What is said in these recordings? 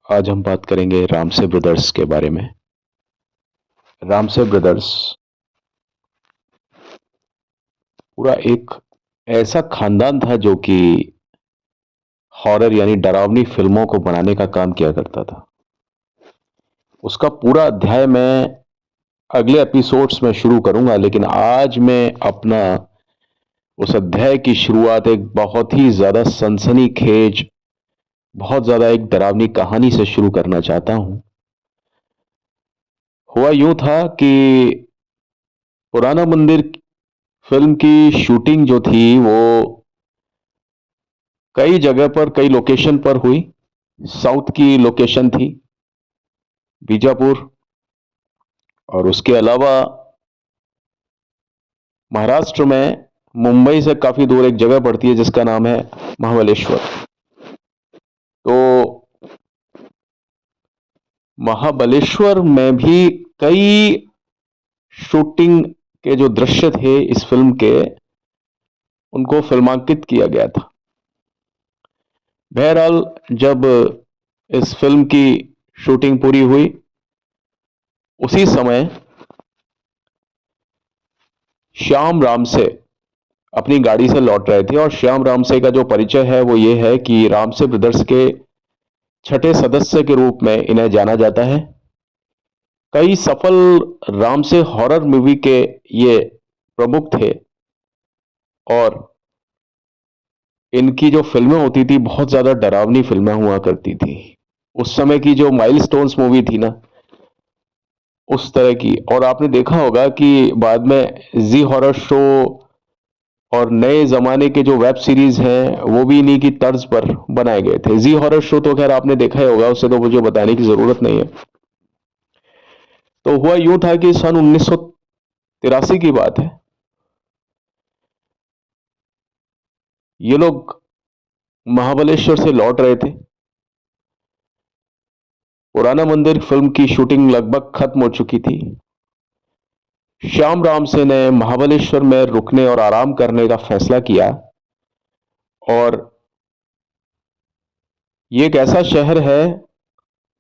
आज हम बात करेंगे रामसे ब्रदर्स के बारे में। रामसे ब्रदर्स पूरा एक ऐसा खानदान था जो कि हॉरर यानी डरावनी फिल्मों को बनाने का काम किया करता था। उसका पूरा अध्याय मैं अगले एपिसोड्स में शुरू करूंगा, लेकिन आज मैं अपना उस अध्याय की शुरुआत एक बहुत ही ज्यादा सनसनीखेज, बहुत ज्यादा एक डरावनी कहानी से शुरू करना चाहता हूं। हुआ यूं था कि पुराना मंदिर फिल्म की शूटिंग जो थी वो कई जगह पर, कई लोकेशन पर हुई। साउथ की लोकेशन थी बीजापुर, और उसके अलावा महाराष्ट्र में मुंबई से काफी दूर एक जगह पड़ती है जिसका नाम है महाबलेश्वर। तो महाबलेश्वर में भी कई शूटिंग के जो दृश्य थे इस फिल्म के, उनको फिल्मांकित किया गया था। बहरहाल, जब इस फिल्म की शूटिंग पूरी हुई, उसी समय श्याम राम से अपनी गाड़ी से लौट रहे थे। और श्याम रामसे का जो परिचय है वो ये है कि रामसे ब्रदर्स के छठे सदस्य के रूप में इन्हें जाना जाता है। कई सफल रामसे हॉरर मूवी के ये प्रमुख थे, और इनकी जो फिल्में होती थी बहुत ज्यादा डरावनी फिल्में हुआ करती थी। उस समय की जो माइलस्टोन्स मूवी थी ना, उस तरह की। और आपने देखा होगा कि बाद में जी हॉरर शो और नए जमाने के जो वेब सीरीज हैं वो भी इन्हीं की तर्ज पर बनाए गए थे। जी हॉरर शो तो खैर आपने देखा ही होगा, उससे तो मुझे बताने की जरूरत नहीं है। तो हुआ यूं था कि सन 1983 की बात है। ये लोग महाबलेश्वर से लौट रहे थे। पुराना मंदिर फिल्म की शूटिंग लगभग खत्म हो चुकी थी। श्याम राम से ने महाबलेश्वर में रुकने और आराम करने का फैसला किया। और ये एक ऐसा शहर है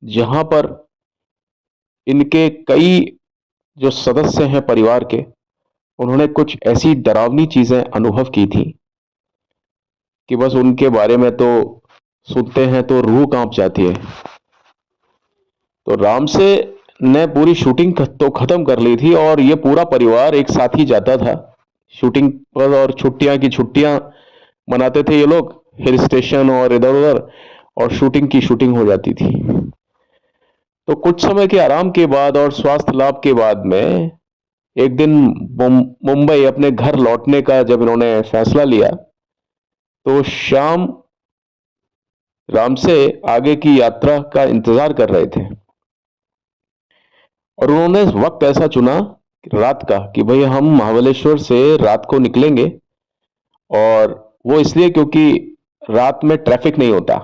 जहां पर इनके कई जो सदस्य हैं परिवार के, उन्होंने कुछ ऐसी डरावनी चीजें अनुभव की थी कि बस उनके बारे में तो सुनते हैं तो रूह कांप जाती है। तो राम से ने पूरी शूटिंग तो खत्म कर ली थी, और ये पूरा परिवार एक साथ ही जाता था शूटिंग पर। और छुट्टियां की छुट्टियां मनाते थे ये लोग हिल स्टेशन और इधर उधर, और शूटिंग की शूटिंग हो जाती थी। तो कुछ समय के आराम के बाद और स्वास्थ्य लाभ के बाद में एक दिन मुंबई अपने घर लौटने का जब इन्होंने फैसला लिया, तो शाम राम से आगे की यात्रा का इंतजार कर रहे थे। और उन्होंने वक्त ऐसा चुना रात का कि भाई हम महाबलेश्वर से रात को निकलेंगे। और वो इसलिए क्योंकि रात में ट्रैफिक नहीं होता,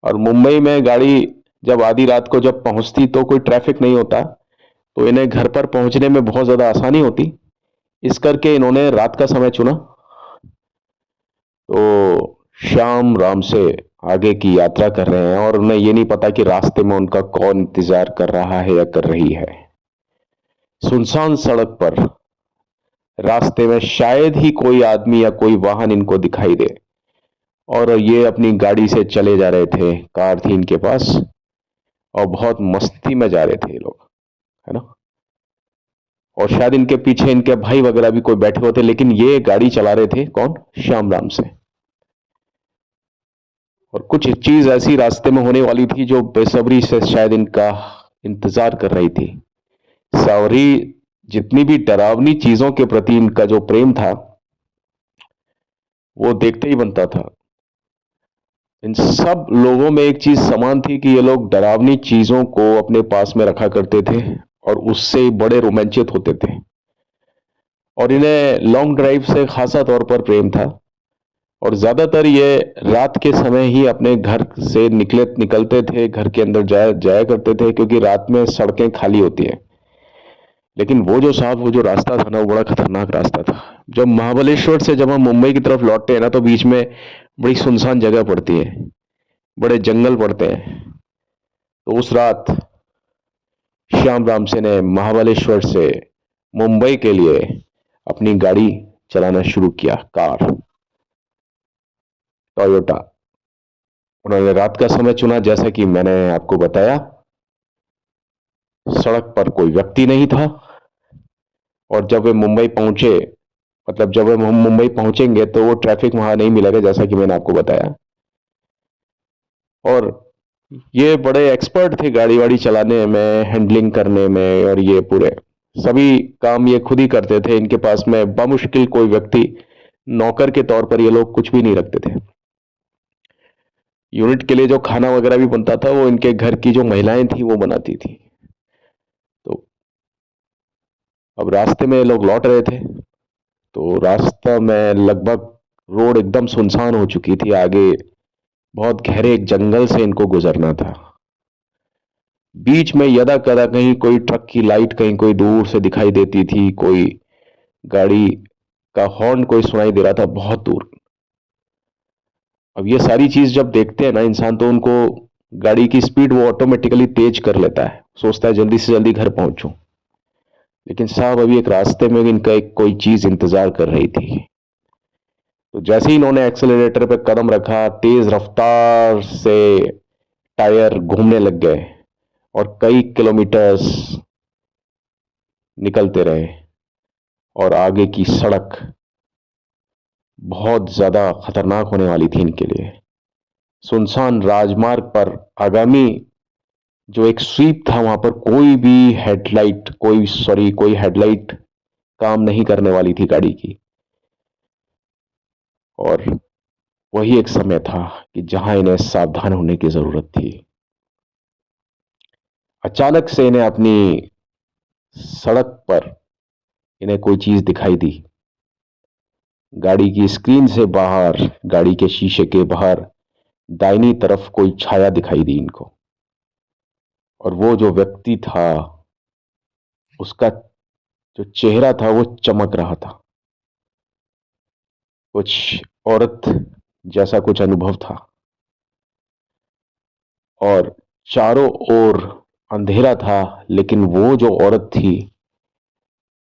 और मुंबई में गाड़ी जब आधी रात को जब पहुंचती तो कोई ट्रैफिक नहीं होता, तो इन्हें घर पर पहुंचने में बहुत ज्यादा आसानी होती। इस करके इन्होंने रात का समय चुना। तो श्याम राम से आगे की यात्रा कर रहे हैं, और उन्हें ये नहीं पता कि रास्ते में उनका कौन इंतजार कर रहा है या कर रही है। सुनसान सड़क पर रास्ते में शायद ही कोई आदमी या कोई वाहन इनको दिखाई दे, और ये अपनी गाड़ी से चले जा रहे थे। कार थी इनके पास, और बहुत मस्ती में जा रहे थे ये लोग, है ना। और शायद इनके पीछे इनके भाई वगैरह भी कोई बैठे होते, लेकिन ये गाड़ी चला रहे थे कौन? श्याम राम से। और कुछ चीज ऐसी रास्ते में होने वाली थी जो बेसब्री से शायद इनका इंतजार कर रही थी। सावरी जितनी भी डरावनी चीजों के प्रति इनका जो प्रेम था वो देखते ही बनता था। इन सब लोगों में एक चीज समान थी कि ये लोग डरावनी चीजों को अपने पास में रखा करते थे, और उससे बड़े रोमांचित होते थे। और इन्हें लॉन्ग ड्राइव से खासा तौर पर प्रेम था, और ज्यादातर ये रात के समय ही अपने घर से निकलते थे, घर के अंदर जाया जाया करते थे, क्योंकि रात में सड़कें खाली होती है। लेकिन वो जो साहब वो जो रास्ता था ना, वो बड़ा खतरनाक रास्ता था। जब महाबलेश्वर से जब हम मुंबई की तरफ लौटते हैं ना, तो बीच में बड़ी सुनसान जगह पड़ती है, बड़े जंगल पड़ते हैं। तो उस रात श्याम राम से ने महाबलेश्वर से मुंबई के लिए अपनी गाड़ी चलाना शुरू किया, कार टोयोटा। उन्होंने रात का समय चुना, जैसा कि मैंने आपको बताया। सड़क पर कोई व्यक्ति नहीं था, और जब वे मुंबई पहुंचे, मतलब जब वे मुंबई पहुंचेंगे तो वो ट्रैफिक वहां नहीं मिलेगा, जैसा कि मैंने आपको बताया। और ये बड़े एक्सपर्ट थे गाड़ी वाड़ी चलाने में, हैंडलिंग करने में, और ये पूरे सभी काम ये खुद ही करते थे। इनके पास में बमुश्किल कोई व्यक्ति नौकर के तौर पर ये लोग कुछ भी नहीं रखते थे। यूनिट के लिए जो खाना वगैरह भी बनता था वो इनके घर की जो महिलाएं थी वो बनाती थी। तो अब रास्ते में लोग लौट रहे थे, तो रास्ता में लगभग रोड एकदम सुनसान हो चुकी थी। आगे बहुत गहरे एक जंगल से इनको गुजरना था। बीच में यदा कदा कहीं कोई ट्रक की लाइट कहीं कोई दूर से दिखाई देती थी, कोई गाड़ी का हॉर्न कोई सुनाई दे रहा था बहुत दूर। अब ये सारी चीज जब देखते हैं ना इंसान, तो उनको गाड़ी की स्पीड वो ऑटोमेटिकली तेज कर लेता है, सोचता है जल्दी से जल्दी घर पहुंचूं। लेकिन साहब अभी एक रास्ते में इनका एक कोई चीज इंतजार कर रही थी। तो जैसे ही इन्होंने एक्सेलरेटर पे कदम रखा, तेज रफ्तार से टायर घूमने लग गए और कई किलोमीटर्स निकलते रहे। और आगे की सड़क बहुत ज्यादा खतरनाक होने वाली थी इनके लिए। सुनसान राजमार्ग पर आगामी जो एक स्वीप था, वहां पर कोई हेडलाइट काम नहीं करने वाली थी गाड़ी की। और वही एक समय था कि जहां इन्हें सावधान होने की जरूरत थी। अचानक से इन्हें अपनी सड़क पर इन्हें कोई चीज दिखाई दी। गाड़ी की स्क्रीन से बाहर, गाड़ी के शीशे के बाहर दाहिनी तरफ कोई छाया दिखाई दी इनको। और वो जो व्यक्ति था, उसका जो चेहरा था वो चमक रहा था। कुछ औरत जैसा कुछ अनुभव था, और चारों ओर अंधेरा था, लेकिन वो जो औरत थी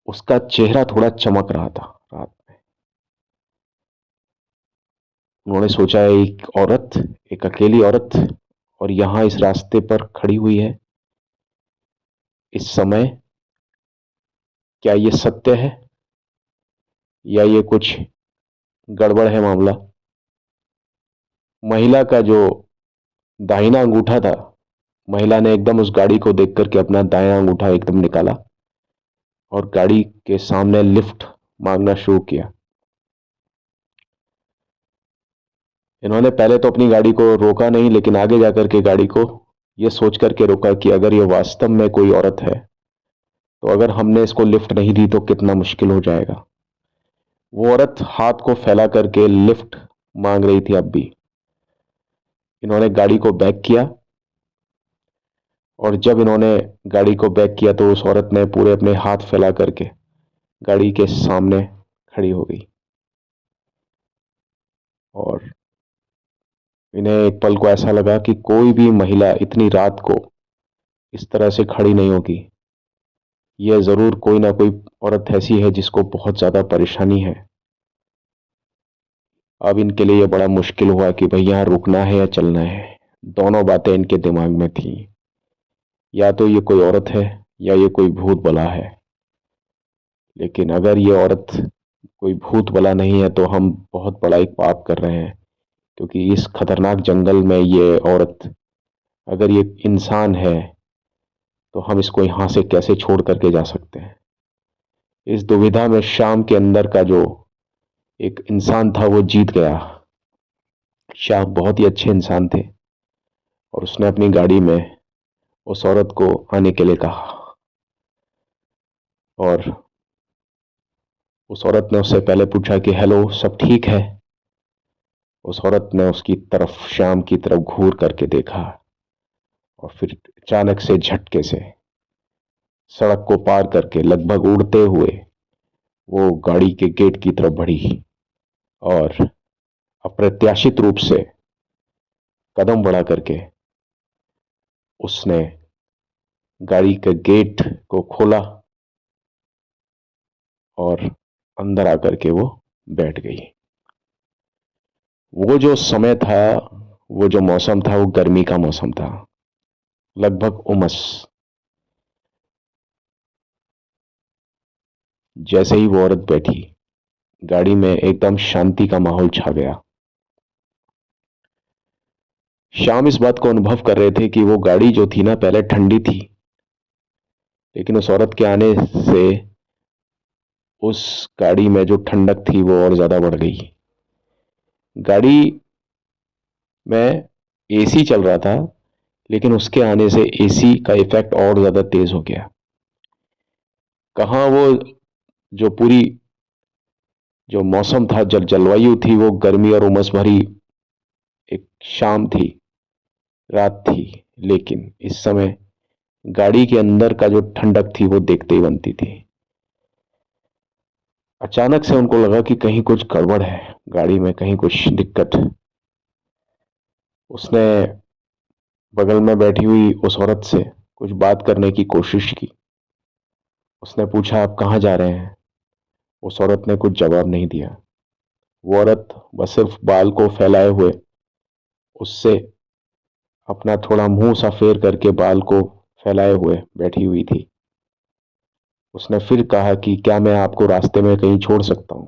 उसका चेहरा थोड़ा चमक रहा था रात में। उन्होंने सोचा, एक अकेली औरत और यहां इस रास्ते पर खड़ी हुई है इस समय, क्या ये सत्य है या ये कुछ गड़बड़ है मामला। महिला का जो दाहिना अंगूठा था, महिला ने एकदम उस गाड़ी को देख करके अपना दायां अंगूठा एकदम निकाला और गाड़ी के सामने लिफ्ट मांगना शुरू किया। इन्होंने पहले तो अपनी गाड़ी को रोका नहीं, लेकिन आगे जाकर के गाड़ी को यह सोच करके रोका कि अगर ये वास्तव में कोई औरत है तो अगर हमने इसको लिफ्ट नहीं दी तो कितना मुश्किल हो जाएगा। वो औरत हाथ को फैला करके लिफ्ट मांग रही थी अब भी। इन्होंने गाड़ी को बैक किया, और जब इन्होंने गाड़ी को बैक किया तो उस औरत ने पूरे अपने हाथ फैला करके गाड़ी के सामने खड़ी हो गई। और इन्हें एक पल को ऐसा लगा कि कोई भी महिला इतनी रात को इस तरह से खड़ी नहीं होगी। यह जरूर कोई ना कोई औरत ऐसी है जिसको बहुत ज्यादा परेशानी है। अब इनके लिए यह बड़ा मुश्किल हुआ कि भाई यहां रुकना है या चलना है। दोनों बातें इनके दिमाग में थी, या तो ये कोई औरत है या ये कोई भूत बला है। लेकिन अगर ये औरत कोई भूत बला नहीं है तो हम बहुत बड़ा एक पाप कर रहे हैं, क्योंकि इस खतरनाक जंगल में ये औरत अगर ये इंसान है तो हम इसको यहां से कैसे छोड़ करके जा सकते हैं। इस दुविधा में शाम के अंदर का जो एक इंसान था वो जीत गया। शाम बहुत ही अच्छे इंसान थे, और उसने अपनी गाड़ी में उस औरत को आने के लिए कहा। और उस औरत ने उससे पहले पूछा कि हेलो, सब ठीक है। उस औरत ने उसकी तरफ, शाम की तरफ घूर करके देखा, और फिर अचानक से झटके से सड़क को पार करके लगभग उड़ते हुए वो गाड़ी के गेट की तरफ बढ़ी, और अप्रत्याशित रूप से कदम बढ़ा करके उसने गाड़ी के गेट को खोला और अंदर आकर के वो बैठ गई। वो जो समय था, वो जो मौसम था, वो गर्मी का मौसम था, लगभग उमस। जैसे ही वो औरत बैठी, गाड़ी में एकदम शांति का माहौल छा गया। श्याम इस बात को अनुभव कर रहे थे कि वो गाड़ी जो थी ना, पहले ठंडी थी, लेकिन उस औरत के आने से उस गाड़ी में जो ठंडक थी वो और ज्यादा बढ़ गई। गाड़ी में एसी चल रहा था, लेकिन उसके आने से एसी का इफेक्ट और ज्यादा तेज हो गया। कहाँ वो जो पूरी जो मौसम था, जलवायु थी, वो गर्मी और उमस भरी एक शाम थी, रात थी, लेकिन इस समय गाड़ी के अंदर का जो ठंडक थी वो देखते ही बनती थी। अचानक से उनको लगा कि कहीं कुछ गड़बड़ है, गाड़ी में कहीं कुछ दिक्कत है। उसने बगल में बैठी हुई उस औरत से कुछ बात करने की कोशिश की। उसने पूछा, आप कहाँ जा रहे हैं? उस औरत ने कुछ जवाब नहीं दिया। वो औरत बस सिर्फ बाल को फैलाए हुए उससे अपना थोड़ा मुंह सा फेर करके बाल को फैलाए हुए बैठी हुई थी। उसने फिर कहा कि क्या मैं आपको रास्ते में कहीं छोड़ सकता हूं?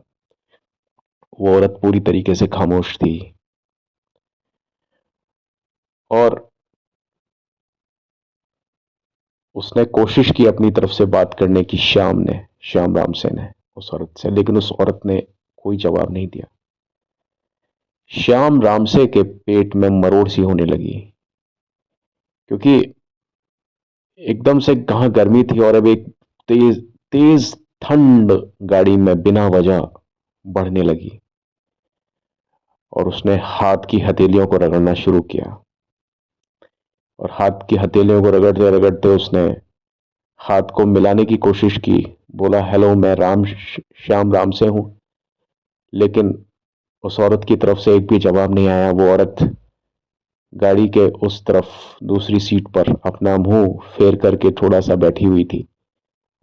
वो औरत पूरी तरीके से खामोश थी और उसने कोशिश की अपनी तरफ से बात करने की, श्याम राम से ने उस औरत से, लेकिन उस औरत ने कोई जवाब नहीं दिया। श्याम रामसे के पेट में मरोड़ सी होने लगी, क्योंकि एकदम से कहां गर्मी थी और अब एक तेज तेज ठंड गाड़ी में बिना वजह बढ़ने लगी। और उसने हाथ की हथेलियों को रगड़ना शुरू किया, और हाथ की हथेलियों को रगड़ते रगड़ते उसने हाथ को मिलाने की कोशिश की। बोला, हेलो, मैं श्याम राम से हूं। लेकिन उस औरत की तरफ से एक भी जवाब नहीं आया। वो औरत गाड़ी के उस तरफ दूसरी सीट पर अपना मुंह फेर करके थोड़ा सा बैठी हुई थी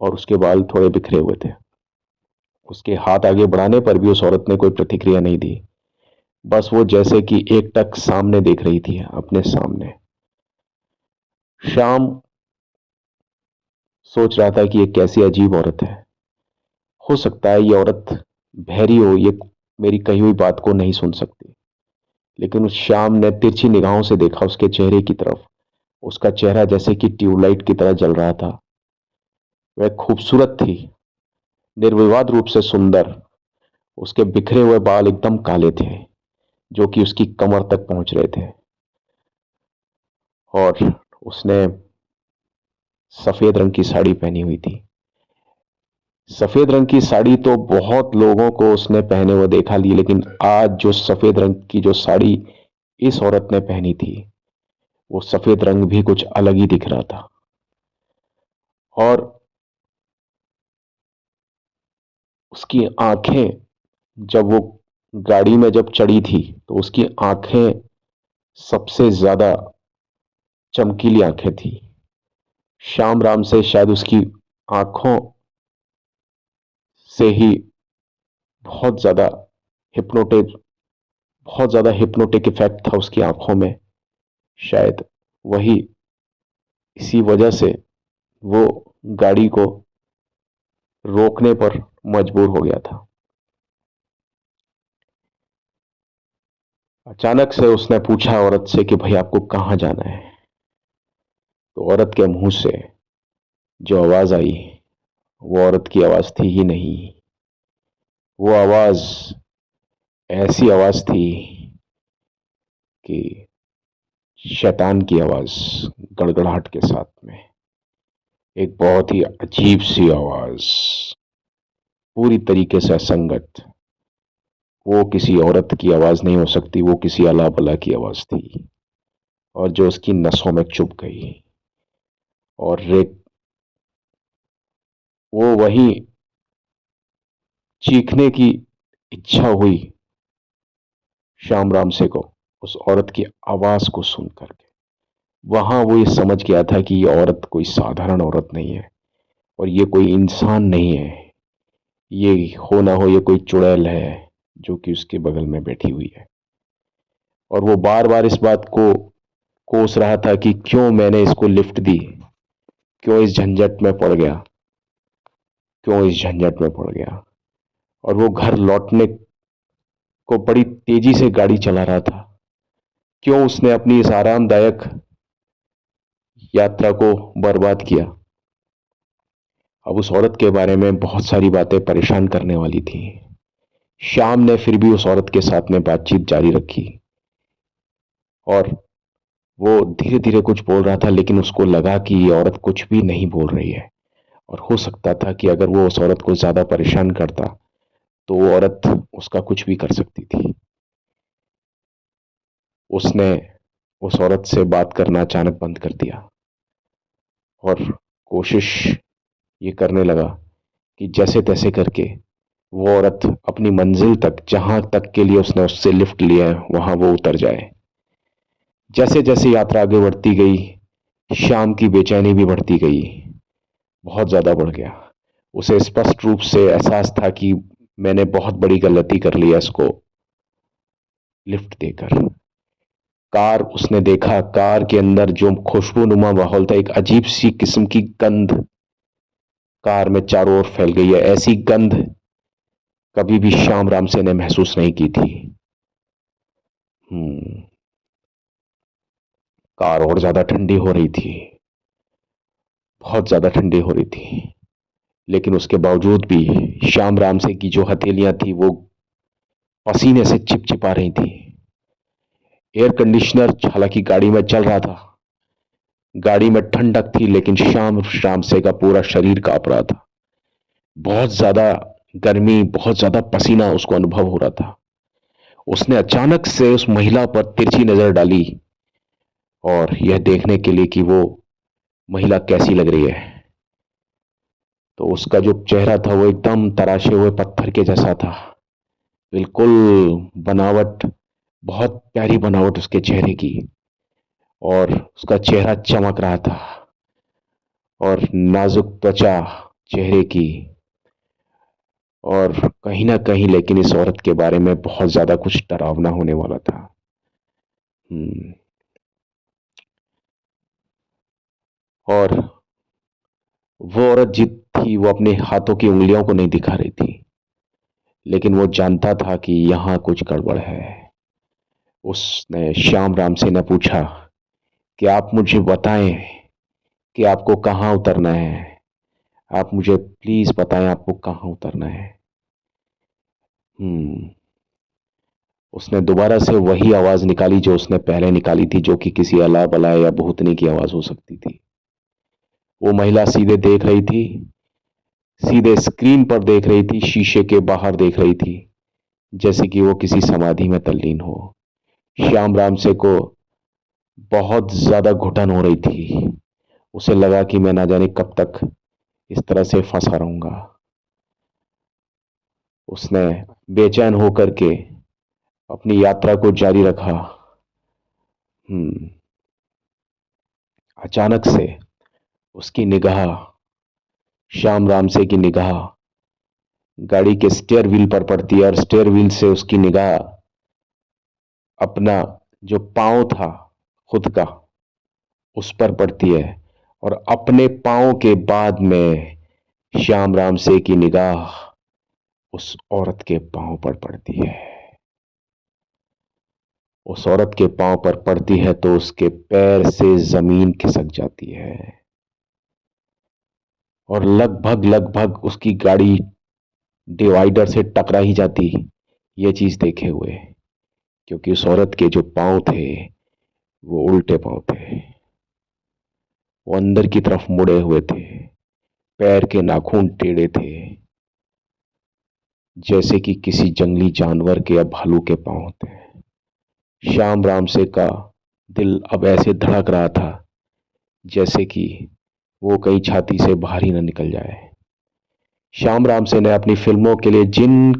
और उसके बाल थोड़े बिखरे हुए थे। उसके हाथ आगे बढ़ाने पर भी उस औरत ने कोई प्रतिक्रिया नहीं दी। बस वो जैसे कि एकटक सामने देख रही थी, अपने सामने। श्याम सोच रहा था कि ये कैसी अजीब औरत है। हो सकता है ये औरत बहरी हो, ये मेरी कही हुई बात को नहीं सुन सकती। लेकिन उस श्याम ने तिरछी निगाहों से देखा उसके चेहरे की तरफ। उसका चेहरा जैसे कि ट्यूबलाइट की तरह जल रहा था। वह खूबसूरत थी, निर्विवाद रूप से सुंदर। उसके बिखरे हुए बाल एकदम काले थे, जो कि उसकी कमर तक पहुंच रहे थे। और उसने सफेद रंग की साड़ी पहनी हुई थी। सफेद रंग की साड़ी तो बहुत लोगों को उसने पहने हुए देखा ली, लेकिन आज जो सफेद रंग की जो साड़ी इस औरत ने पहनी थी, वो सफेद रंग भी कुछ अलग ही दिख रहा था। और उसकी आंखें, जब वो गाड़ी में जब चढ़ी थी, तो उसकी आंखें सबसे ज्यादा चमकीली आंखें थी। श्याम राम से शायद उसकी आंखों से ही बहुत ज्यादा हिप्नोटिक बहुत ज्यादा हिप्नोटिक इफेक्ट था उसकी आंखों में। शायद वही इसी वजह से वो गाड़ी को रोकने पर मजबूर हो गया था। अचानक से उसने पूछा औरत से कि भाई आपको कहां जाना है? तो औरत के मुंह से जो आवाज आई, वो औरत की आवाज थी ही नहीं। वो आवाज ऐसी आवाज थी कि शैतान की आवाज, गड़गड़ाहट के साथ में एक बहुत ही अजीब सी आवाज, पूरी तरीके से असंगत। वो किसी औरत की आवाज नहीं हो सकती, वो किसी अला बला की आवाज थी, और जो उसकी नसों में चुभ गई। और वो वही चीखने की इच्छा हुई श्याम राम से को, उस औरत की आवाज को सुन करके। वहां वो ये समझ गया था कि ये औरत कोई साधारण औरत नहीं है और ये कोई इंसान नहीं है। ये हो ना हो ये कोई चुड़ैल है जो कि उसके बगल में बैठी हुई है। और वो बार बार इस बात को कोस रहा था कि क्यों मैंने इसको लिफ्ट दी, क्यों इस झंझट में पड़ गया, क्यों इस झंझट में पड़ गया। और वो घर लौटने को बड़ी तेजी से गाड़ी चला रहा था। क्यों उसने अपनी इस आरामदायक यात्रा को बर्बाद किया। अब उस औरत के बारे में बहुत सारी बातें परेशान करने वाली थी। श्याम ने फिर भी उस औरत के साथ में बातचीत जारी रखी और वो धीरे धीरे कुछ बोल रहा था, लेकिन उसको लगा कि ये औरत कुछ भी नहीं बोल रही है। और हो सकता था कि अगर वो उस औरत को ज्यादा परेशान करता तो वो औरत उसका कुछ भी कर सकती थी। उसने उस औरत से बात करना अचानक बंद कर दिया और कोशिश ये करने लगा कि जैसे तैसे करके वो औरत अपनी मंजिल तक, जहां तक के लिए उसने उससे लिफ्ट लिया है, वहां वो उतर जाए। जैसे जैसे यात्रा आगे बढ़ती गई, श्याम की बेचैनी भी बढ़ती गई, बहुत ज्यादा बढ़ गया। उसे स्पष्ट रूप से एहसास था कि मैंने बहुत बड़ी गलती कर ली है इसको लिफ्ट देकर। कार उसने देखा, कार के अंदर जो खुशबूनुमा माहौल था, एक अजीब सी किस्म की गंध कार में चारों ओर फैल गई है। ऐसी गंध कभी भी श्याम राम से ने महसूस नहीं की थी। हम्म कार और ज्यादा ठंडी हो रही थी, बहुत ज्यादा ठंडी हो रही थी। लेकिन उसके बावजूद भी श्याम राम से की जो हथेलियां थी वो पसीने से चिपचिपा रही थी। एयर कंडीशनर हालांकि गाड़ी में चल रहा था, गाड़ी में ठंडक थी, लेकिन श्याम राम से का पूरा शरीर कांप रहा था। बहुत ज्यादा गर्मी, बहुत ज्यादा पसीना उसको अनुभव हो रहा था। उसने अचानक से उस महिला पर तिरछी नजर डाली और यह देखने के लिए कि वो महिला कैसी लग रही है। तो उसका जो चेहरा था वो एकदम तराशे हुए पत्थर के जैसा था। बिल्कुल बनावट, बहुत प्यारी बनावट उसके चेहरे की, और उसका चेहरा चमक रहा था और नाजुक त्वचा चेहरे की। और कहीं ना कहीं लेकिन इस औरत के बारे में बहुत ज्यादा कुछ डरावना होने वाला था। हम्म, और वो औरत जित थी वो अपने हाथों की उंगलियों को नहीं दिखा रही थी, लेकिन वो जानता था कि यहां कुछ गड़बड़ है। उसने श्याम राम से न पूछा कि आप मुझे बताएं कि आपको कहां उतरना है। आप मुझे प्लीज बताएं आपको कहां उतरना है। हम्म उसने दोबारा से वही आवाज निकाली जो उसने पहले निकाली थी, जो कि किसी अला बला या भूतनी की आवाज हो सकती थी। वो महिला सीधे देख रही थी, सीधे स्क्रीन पर देख रही थी, शीशे के बाहर देख रही थी, जैसे कि वो किसी समाधि में तल्लीन हो। श्याम राम से को बहुत ज्यादा घुटन हो रही थी। उसे लगा कि मैं ना जाने कब तक इस तरह से फंसा रहूंगा। उसने बेचैन होकर के अपनी यात्रा को जारी रखा। हम्म अचानक से उसकी निगाह, श्याम राम से की निगाह गाड़ी के स्टेयर व्हील पर पड़ती है और स्टेयर व्हील से उसकी निगाह अपना जो पांव था खुद का उस पर पड़ती है, और अपने पांव के बाद में श्याम राम से की निगाह उस औरत के पांव पर पड़ती है। उस औरत के पांव पर पड़ती है तो उसके पैर से जमीन खिसक जाती है और लगभग लगभग उसकी गाड़ी डिवाइडर से टकरा ही जाती, ये चीज देखे हुए, क्योंकि उस औरत के जो पांव थे वो उल्टे पांव थे। वो अंदर की तरफ मुड़े हुए थे, पैर के नाखून टेढ़े थे, जैसे कि किसी जंगली जानवर के या भालू के पांव होते हैं। श्याम राम से का दिल अब ऐसे धड़क रहा था जैसे कि वो कहीं छाती से बाहर ही ना निकल जाए। श्याम राम से ने अपनी फिल्मों के लिए जिन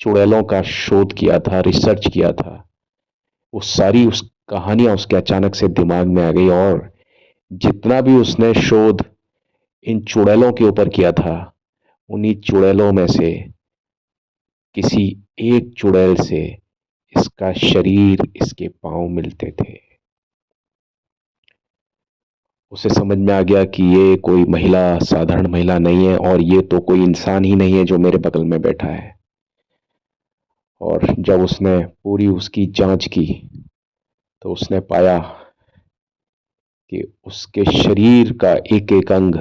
चुड़ैलों का शोध किया था, रिसर्च किया था, वो सारी उस कहानियां उसके अचानक से दिमाग में आ गई, और जितना भी उसने शोध इन चुड़ैलों के ऊपर किया था, उन्हीं चुड़ैलों में से किसी एक चुड़ैल से इसका शरीर, इसके पांव मिलते थे। उसे समझ में आ गया कि ये कोई महिला साधारण महिला नहीं है, और ये तो कोई इंसान ही नहीं है जो मेरे बगल में बैठा है। और जब उसने पूरी उसकी जांच की तो उसने पाया कि उसके शरीर का एक एक अंग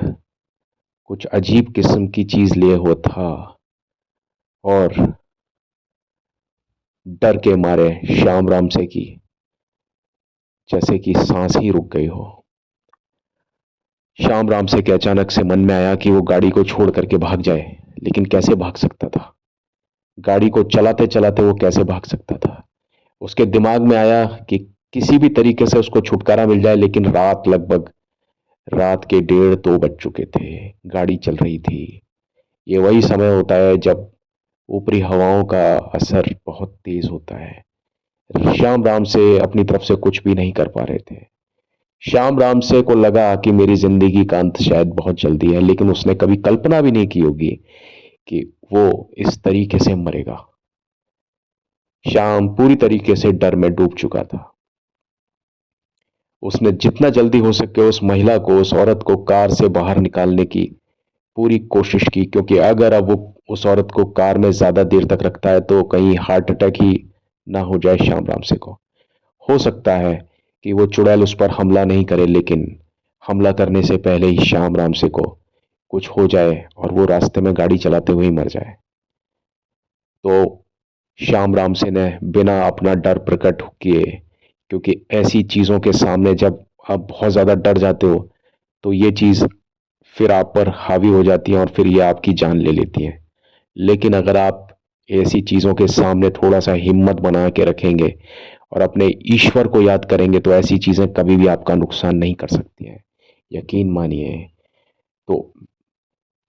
कुछ अजीब किस्म की चीज लिए हुआ था, और डर के मारे श्याम राम से की जैसे कि सांस ही रुक गई हो। श्याम राम से के अचानक से मन में आया कि वो गाड़ी को छोड़ करके भाग जाए, लेकिन कैसे भाग सकता था? गाड़ी को चलाते चलाते वो कैसे भाग सकता था? उसके दिमाग में आया कि किसी भी तरीके से उसको छुटकारा मिल जाए, लेकिन रात के 1:30-2 बज चुके थे, गाड़ी चल रही थी। ये वही समय होता है जब ऊपरी हवाओं का असर बहुत तेज होता है। श्याम राम से अपनी तरफ से कुछ भी नहीं कर पा रहे थे। श्याम राम से को लगा कि मेरी जिंदगी का अंत शायद बहुत जल्दी है, लेकिन उसने कभी कल्पना भी नहीं की होगी कि वो इस तरीके से मरेगा। श्याम पूरी तरीके से डर में डूब चुका था। उसने जितना जल्दी हो सके उस महिला को, उस औरत को कार से बाहर निकालने की पूरी कोशिश की, क्योंकि अगर अब वो उस औरत को कार में ज्यादा देर तक रखता है तो कहीं हार्ट अटैक ही ना हो जाए श्याम राम से को। हो सकता है कि वो चुड़ैल उस पर हमला नहीं करे, लेकिन हमला करने से पहले ही श्याम राम से को कुछ हो जाए और वो रास्ते में गाड़ी चलाते हुए ही मर जाए। तो श्याम राम से ने बिना अपना डर प्रकट किए, क्योंकि ऐसी चीजों के सामने जब आप बहुत ज्यादा डर जाते हो तो ये चीज फिर आप पर हावी हो जाती है और फिर ये आपकी जान ले लेती है। लेकिन अगर आप ऐसी चीजों के सामने थोड़ा सा हिम्मत बना के रखेंगे और अपने ईश्वर को याद करेंगे तो ऐसी चीजें कभी भी आपका नुकसान नहीं कर सकती हैं, यकीन मानिए। तो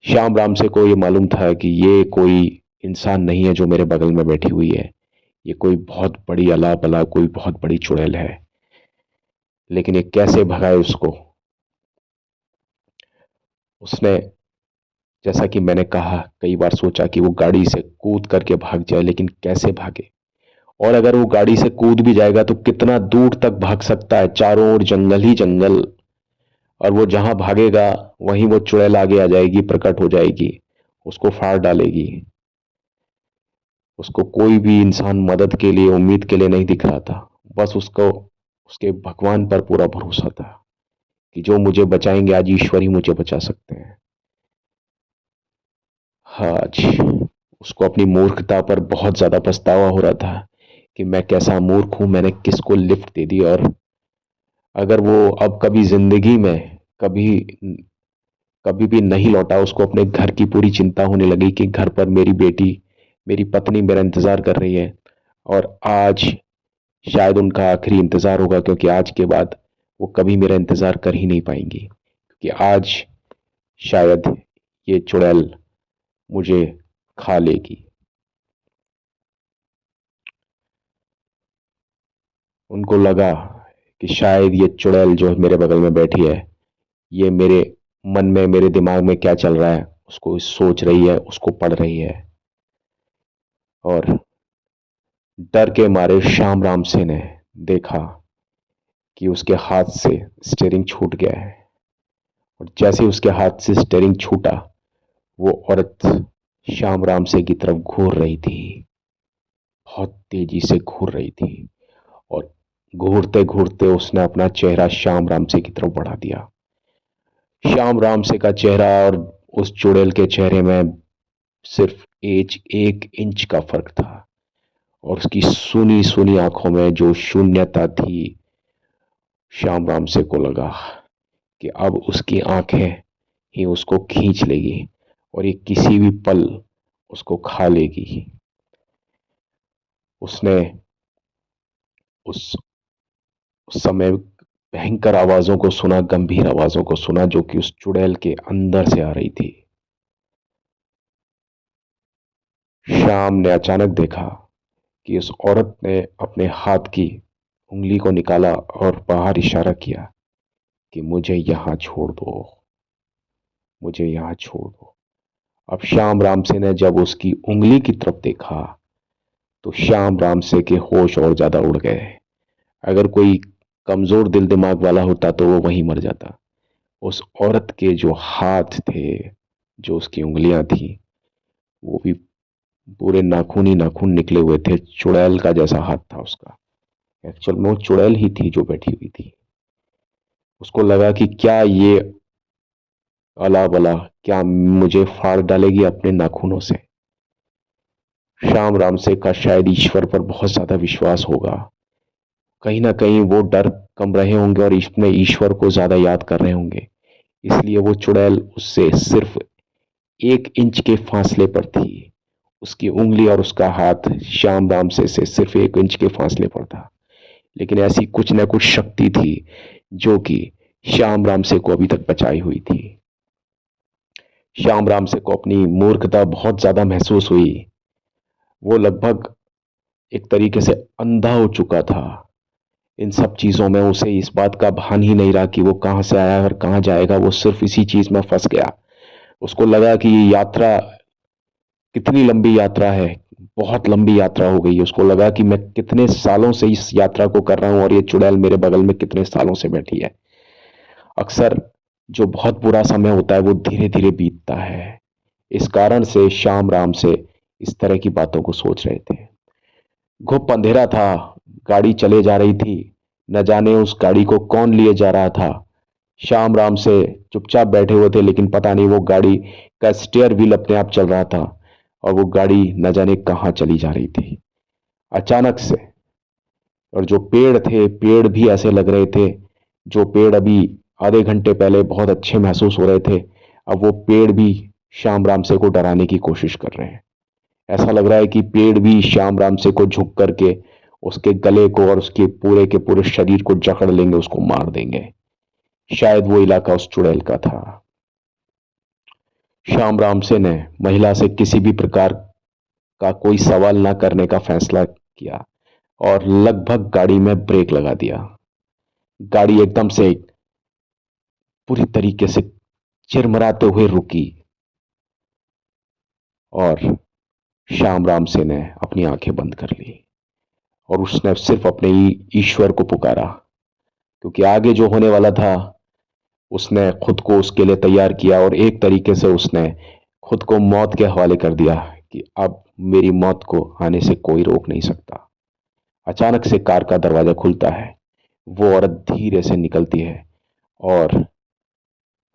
श्याम राम से को ये मालूम था कि ये कोई इंसान नहीं है जो मेरे बगल में बैठी हुई है, ये कोई बहुत बड़ी अला बला, कोई बहुत बड़ी चुड़ैल है। लेकिन ये कैसे भगाए उसको? उसने, जैसा कि मैंने कहा, कई बार सोचा कि वो गाड़ी से कूद करके भाग जाए, लेकिन कैसे भागे? और अगर वो गाड़ी से कूद भी जाएगा तो कितना दूर तक भाग सकता है? चारों ओर जंगल ही जंगल, और वो जहां भागेगा वहीं वो चुड़ैल आगे आ जाएगी, प्रकट हो जाएगी, उसको फाड़ डालेगी। उसको कोई भी इंसान मदद के लिए, उम्मीद के लिए नहीं दिख रहा था। बस उसको उसके भगवान पर पूरा भरोसा था कि जो मुझे बचाएंगे, आज ईश्वर ही मुझे बचा सकते हैं। हाँ, आज उसको अपनी मूर्खता पर बहुत ज्यादा पछतावा हो रहा था कि मैं कैसा मूर्ख हूं, मैंने किसको लिफ्ट दे दी। और अगर वो अब कभी जिंदगी में कभी कभी भी नहीं लौटा, उसको अपने घर की पूरी चिंता होने लगी कि घर पर मेरी बेटी, मेरी पत्नी मेरा इंतजार कर रही है, और आज शायद उनका आखिरी इंतजार होगा, क्योंकि आज के बाद वो कभी मेरा इंतजार कर ही नहीं पाएंगी, क्योंकि आज शायद ये चुड़ैल मुझे खा लेगी। उनको लगा कि शायद ये चुड़ैल जो मेरे बगल में बैठी है, ये मेरे मन में, मेरे दिमाग में क्या चल रहा है उसको सोच रही है, उसको पढ़ रही है। और डर के मारे श्याम राम से ने देखा कि उसके हाथ से स्टीयरिंग छूट गया है, और जैसे उसके हाथ से स्टीयरिंग छूटा, वो औरत श्याम राम से की तरफ घूर रही थी, बहुत तेजी से घूर रही थी। और घूरते घूरते उसने अपना चेहरा श्याम राम से की तरफ बढ़ा दिया। श्याम राम से का चेहरा और उस चुड़ैल के चेहरे में सिर्फ 1 इंच का फर्क था, और उसकी सुनी सुनी आंखों में जो शून्यता थी, श्याम राम से को लगा कि अब उसकी आंखें ही उसको खींच लेगी और ये किसी भी पल उसको खा लेगी। उसने उस उस समय भयंकर आवाजों को सुना, गंभीर आवाजों को सुना, जो कि उस चुड़ैल के अंदर से आ रही थी। श्याम ने अचानक देखा कि उस औरत ने अपने हाथ की उंगली को निकाला और बाहर इशारा किया कि मुझे यहां छोड़ दो, मुझे यहां छोड़ दो। अब श्याम राम से ने जब उसकी उंगली की तरफ देखा तो श्याम राम से के होश और ज्यादा उड़ गए। अगर कोई कमजोर दिल दिमाग वाला होता तो वो वहीं मर जाता। उस औरत के जो हाथ थे, जो उसकी उंगलियां थी, वो भी पूरे नाखून ही नाखून निकले हुए थे। चुड़ैल का जैसा हाथ था उसका। एक्चुअल में वो चुड़ैल ही थी जो बैठी हुई थी। उसको लगा कि क्या ये अला बला क्या मुझे फाड़ डालेगी अपने नाखूनों से। श्याम राम से का शायद ईश्वर पर बहुत ज्यादा विश्वास होगा। कहीं ना कहीं वो डर कम रहे होंगे और इसमें ईश्वर को ज्यादा याद कर रहे होंगे। इसलिए वो चुड़ैल उससे सिर्फ 1 इंच के फासले पर थी। उसकी उंगली और उसका हाथ श्याम राम से सिर्फ 1 इंच के फासले पर था। लेकिन ऐसी कुछ न कुछ शक्ति थी जो कि श्याम राम से को अभी तक बचाई हुई थी। श्याम राम से को अपनी मूर्खता बहुत ज्यादा महसूस हुई। वो लगभग एक तरीके से अंधा हो चुका था। इन सब चीजों में उसे इस बात का भान ही नहीं रहा कि वो कहां से आया और कहां जाएगा। वो सिर्फ इसी चीज में फंस गया। उसको लगा कि ये यात्रा कितनी लंबी यात्रा है, बहुत लंबी यात्रा हो गई है। उसको लगा कि मैं कितने सालों से इस यात्रा को कर रहा हूं और ये चुड़ैल मेरे बगल में कितने सालों से बैठी है। अक्सर जो बहुत बुरा समय होता है वो धीरे धीरे बीतता है। इस कारण से श्याम राम से इस तरह की बातों को सोच रहे थे। घुप अंधेरा था, गाड़ी चले जा रही थी। न जाने उस गाड़ी को कौन लिए जा रहा था। श्याम राम से चुपचाप बैठे हुए थे, लेकिन पता नहीं वो गाड़ी का स्टीयर व्हील अपने आप चल रहा था और वो गाड़ी न जाने कहां चली जा रही थी। अचानक से, और जो पेड़ थे, पेड़ भी ऐसे लग रहे थे जो पेड़ अभी आधे घंटे पहले बहुत अच्छे महसूस हो रहे थे, अब वो पेड़ भी श्याम राम से को डराने की कोशिश कर रहे हैं। ऐसा लग रहा है कि पेड़ भी श्याम राम से को झुक करके उसके गले को और उसके पूरे के पूरे शरीर को जकड़ लेंगे, उसको मार देंगे। शायद वो इलाका उस चुड़ैल का था। श्याम राम से ने महिला से किसी भी प्रकार का कोई सवाल ना करने का फैसला किया और लगभग गाड़ी में ब्रेक लगा दिया। गाड़ी एकदम से पूरी तरीके से चिरमराते हुए रुकी और श्याम राम से ने अपनी आंखें बंद कर ली और उसने सिर्फ अपने ईश्वर को पुकारा, क्योंकि आगे जो होने वाला था उसने खुद को उसके लिए तैयार किया और एक तरीके से उसने खुद को मौत के हवाले कर दिया कि अब मेरी मौत को आने से कोई रोक नहीं सकता। अचानक से कार का दरवाजा खुलता है। वो औरत धीरे से निकलती है और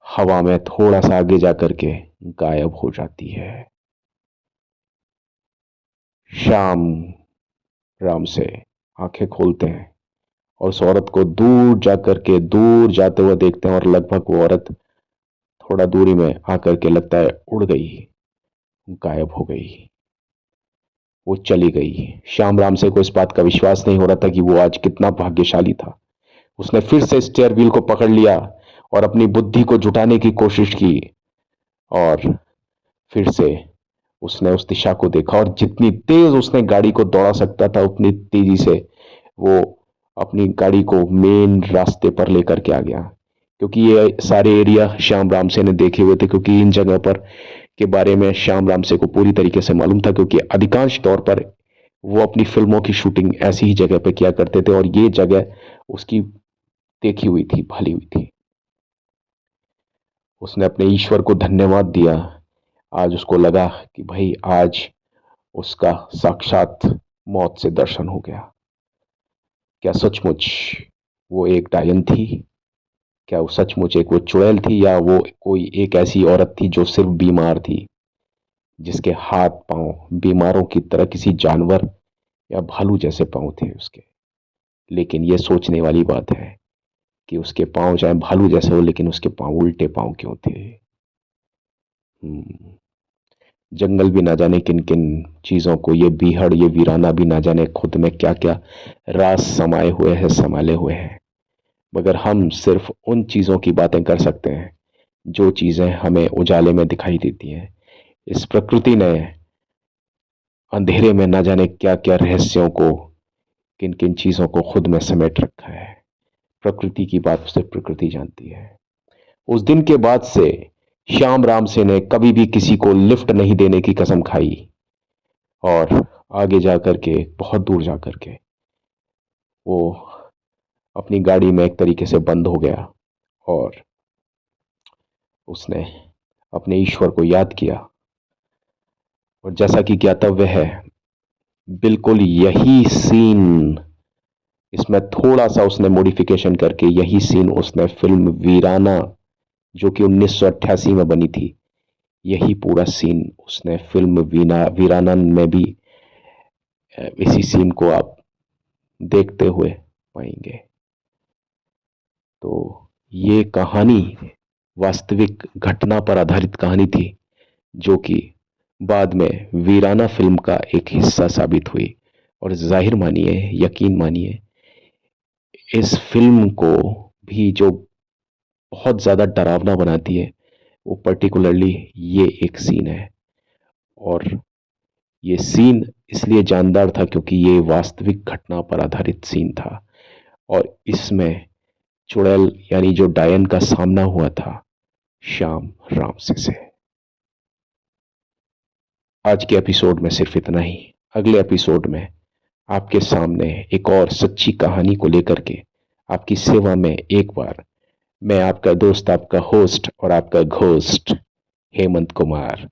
हवा में थोड़ा सा आगे जाकर के गायब हो जाती है। श्याम राम से आंखें खोलते हैं और उस औरत को दूर जाकर के, दूर जाते हुए देखते हैं और लगभग वो औरत थोड़ा दूरी में आकर के लगता है उड़ गई, गायब हो गई, वो चली गई। श्याम राम से को इस बात का विश्वास नहीं हो रहा था कि वो आज कितना भाग्यशाली था। उसने फिर से स्टीयर व्हील को पकड़ लिया और अपनी बुद्धि को जुटाने की कोशिश की और फिर से उसने उस दिशा को देखा और जितनी तेज उसने गाड़ी को दौड़ा सकता था उतनी तेजी से वो अपनी गाड़ी को मेन रास्ते पर लेकर के आ गया। क्योंकि ये सारे एरिया श्याम राम से ने देखे हुए थे, क्योंकि इन जगह पर के बारे में श्याम राम से को पूरी तरीके से मालूम था, क्योंकि अधिकांश तौर पर वो अपनी फिल्मों की शूटिंग ऐसी ही जगह पे किया करते थे और ये जगह उसकी देखी हुई थी, भली हुई थी। उसने अपने ईश्वर को धन्यवाद दिया। आज उसको लगा कि भाई आज उसका साक्षात मौत से दर्शन हो गया। क्या सचमुच वो एक डायन थी? क्या वो सचमुच एक वो चुड़ैल थी, या वो कोई एक ऐसी औरत थी जो सिर्फ बीमार थी, जिसके हाथ पांव बीमारों की तरह किसी जानवर या भालू जैसे पांव थे उसके? लेकिन यह सोचने वाली बात है कि उसके पांव चाहे भालू जैसे हो, लेकिन उसके पांव उल्टे पांव क्यों थे? जंगल भी ना जाने किन किन चीजों को, ये बीहड़, ये वीराना भी ना जाने खुद में क्या क्या राज समाये हुए हैं, संभाले हुए हैं। मगर हम सिर्फ उन चीजों की बातें कर सकते हैं जो चीजें हमें उजाले में दिखाई देती हैं। इस प्रकृति ने अंधेरे में ना जाने क्या क्या रहस्यों को किन किन चीजों को खुद में समेट रखा है। प्रकृति की बात सिर्फ प्रकृति जानती है। उस दिन के बाद से श्याम राम से ने कभी भी किसी को लिफ्ट नहीं देने की कसम खाई, और आगे जाकर के, बहुत दूर जाकर के, वो अपनी गाड़ी में एक तरीके से बंद हो गया और उसने अपने ईश्वर को याद किया। और जैसा कि ज्ञातव्य है, बिल्कुल यही सीन, इसमें थोड़ा सा उसने मॉडिफिकेशन करके यही सीन उसने फिल्म वीराना, जो कि 1988 में बनी थी, यही पूरा सीन उसने फिल्म वीराना में भी इसी सीन को आप देखते हुए पाएंगे। तो ये कहानी वास्तविक घटना पर आधारित कहानी थी, जो कि बाद में वीराना फिल्म का एक हिस्सा साबित हुई। और जाहिर मानिए, यकीन मानिए, इस फिल्म को भी जो बहुत ज्यादा डरावना बनाती है, वो पर्टिकुलरली ये एक सीन है। और ये सीन इसलिए जानदार था क्योंकि ये वास्तविक घटना पर आधारित सीन था, और इसमें चुड़ैल यानी जो डायन का सामना हुआ था श्याम राम से। आज के एपिसोड में सिर्फ इतना ही। अगले एपिसोड में आपके सामने एक और सच्ची कहानी को लेकर के आपकी सेवा में एक बार मैं आपका दोस्त, आपका होस्ट और आपका घोस्ट हेमंत कुमार